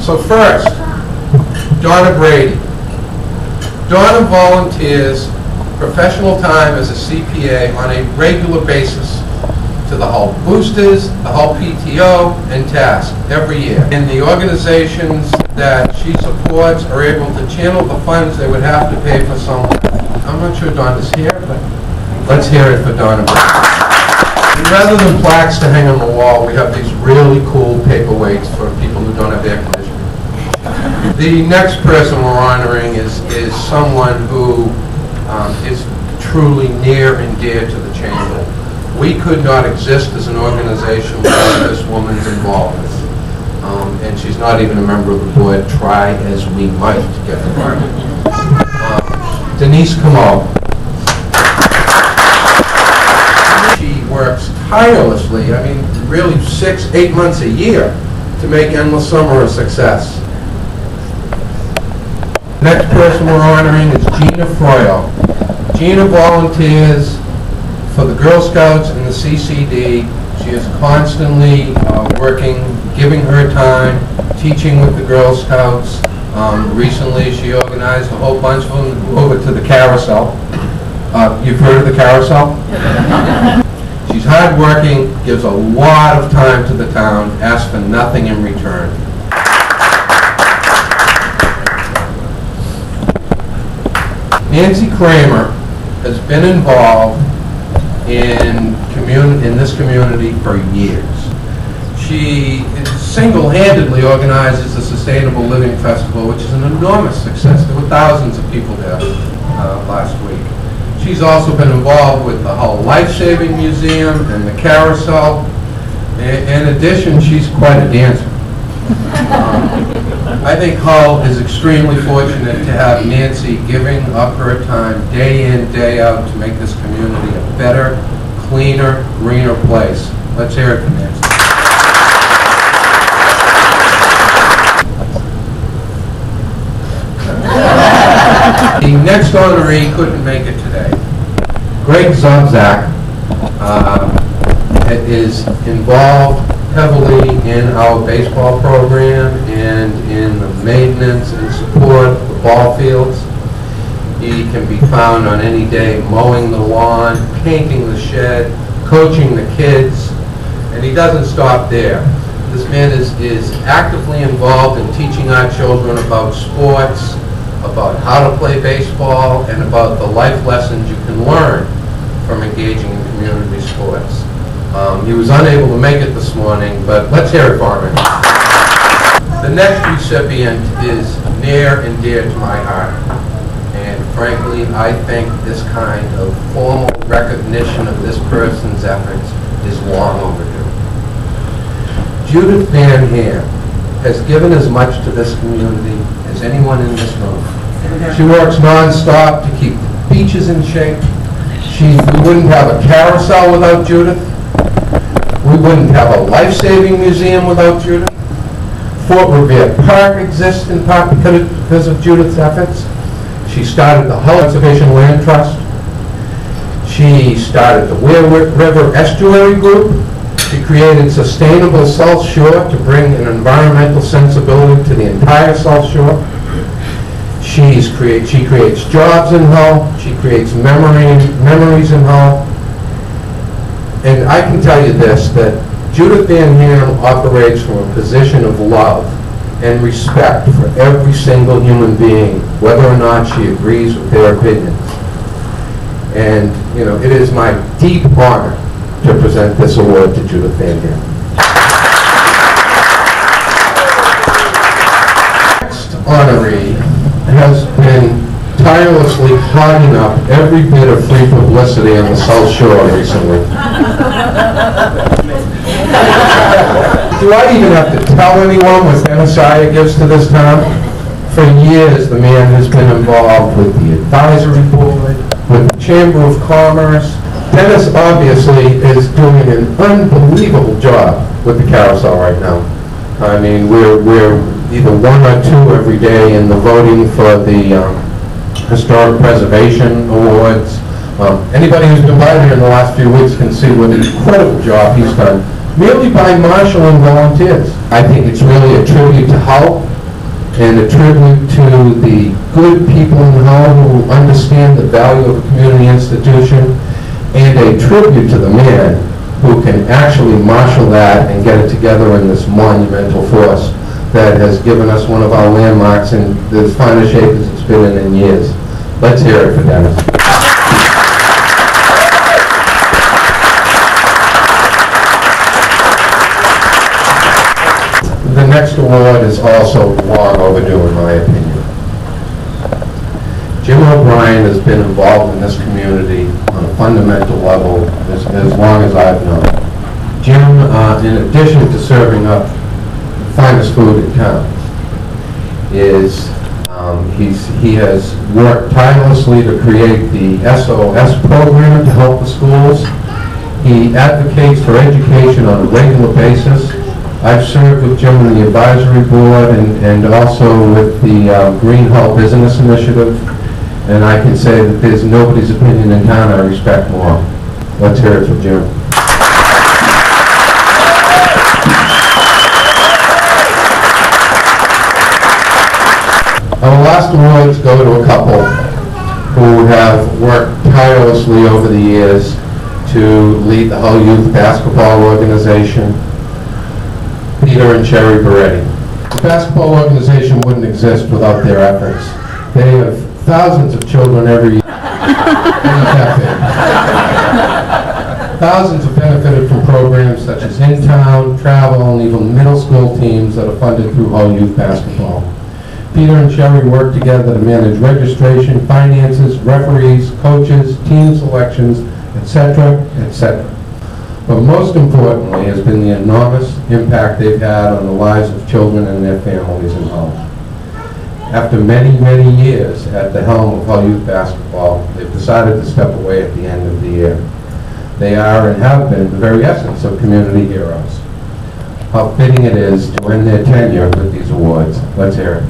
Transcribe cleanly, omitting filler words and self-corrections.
So first, Donna Brady. Donna volunteers professional time as a CPA on a regular basis to the Hull Boosters, the Hull PTO, and TASK every year. And the organizations that she supports are able to channel the funds they would have to pay for someone. I'm not sure Donna's here, but let's hear it for Donna. And rather than plaques to hang on the wall, we have these really cool paperweights for people who don't have air conditioning. The next person we're honoring is someone who is truly near and dear to the chamber. We could not exist as an organization without this woman's involvement. And she's not even a member of the board, try as we might to get her. Denise, come on. She works tirelessly, I mean, really 6-8 months a year to make Endless Summer a success. Next person we're honoring is Gina Froyo. Gina volunteers for the Girl Scouts and the CCD. She is constantly working, giving her time, teaching with the Girl Scouts. Recently she organized a whole bunch of them over to the carousel. You've heard of the carousel? She's hardworking, gives a lot of time to the town, asks for nothing in return. Nancy Kramer has been involved in this community for years. She single-handedly organizes the Sustainable Living Festival, which is an enormous success. There were thousands of people there last week. She's also been involved with the Hull Life-Saving Museum and the Carousel. In addition, she's quite a dancer. I think Hull is extremely fortunate to have Nancy giving up her time day in, day out to make this community a better, cleaner, greener place. Let's hear it from Nancy. The next honoree couldn't make it today. Greg Zobzak is involved heavily in our baseball program and in the maintenance and support of the ball fields. He can be found on any day mowing the lawn, painting the shed, coaching the kids, and he doesn't stop there. This man is actively involved in teaching our children about sports, about how to play baseball, and about the life lessons you can learn from engaging in community sports. He was unable to make it this morning, but let's hear it for him. The next recipient is near and dear to my heart. And frankly, I think this kind of formal recognition of this person's efforts is long overdue. Judith Van Ham has given as much to this community as anyone in this room. She works non-stop to keep the beaches in shape. We wouldn't have a carousel without Judith. We wouldn't have a life-saving museum without Judith. Fort Revere Park exists in part because of Judith's efforts. She started the Hull Conservation Land Trust. She started the Ware River Estuary Group. She created Sustainable South Shore to bring an environmental sensibility to the entire South Shore. She creates jobs in Hull. She creates memories in Hull. And I can tell you this, that Judith Van Ham operates from a position of love and respect for every single human being, whether or not she agrees with their opinions. And, you know, it is my deep honor to present this award to Judith Van Ham. Next honoree has been tirelessly hogging up every bit of free publicity on the South Shore recently. Do I even have to tell anyone what Dennis gives to this town? For years, the man has been involved with the advisory board, with the Chamber of Commerce. Dennis obviously is doing an unbelievable job with the carousel right now. I mean, we're either 1 or 2 every day in the voting for the Historic Preservation Awards. Anybody who's been by here in the last few weeks can see what an incredible job he's done, merely by marshaling volunteers. I think it's really a tribute to Hull and a tribute to the good people in Hull who understand the value of a community institution, and a tribute to the man who can actually marshal that and get it together in this monumental force that has given us one of our landmarks in as fine a shape as it's been in years. Let's hear it for Dennis. The next award is also long overdue in my opinion. Jim O'Brien has been involved in this community on a fundamental level as long as I've known. Jim, in addition to serving up the finest food in town, he has worked tirelessly to create the SOS program to help the schools. He advocates for education on a regular basis. I've served with Jim in the advisory board and also with the Green Hull Business Initiative, and I can say that there's nobody's opinion in town I respect more. Let's hear it for Jim. Our last awards go to a couple who have worked tirelessly over the years to lead the Hull Youth Basketball Organization, Peter and Sherry Beretti. The basketball organization wouldn't exist without their efforts. They have thousands of children every year. Thousands have benefited from programs such as in-town, travel, and even middle school teams that are funded through Hull Youth Basketball. Peter and Sherry work together to manage registration, finances, referees, coaches, team selections, etc., etc. But most importantly has been the enormous impact they've had on the lives of children and their families in Hull. After many, many years at the helm of Hull Youth Basketball, they've decided to step away at the end of the year. They are and have been the very essence of community heroes. How fitting it is to end their tenure with these awards. Let's hear it.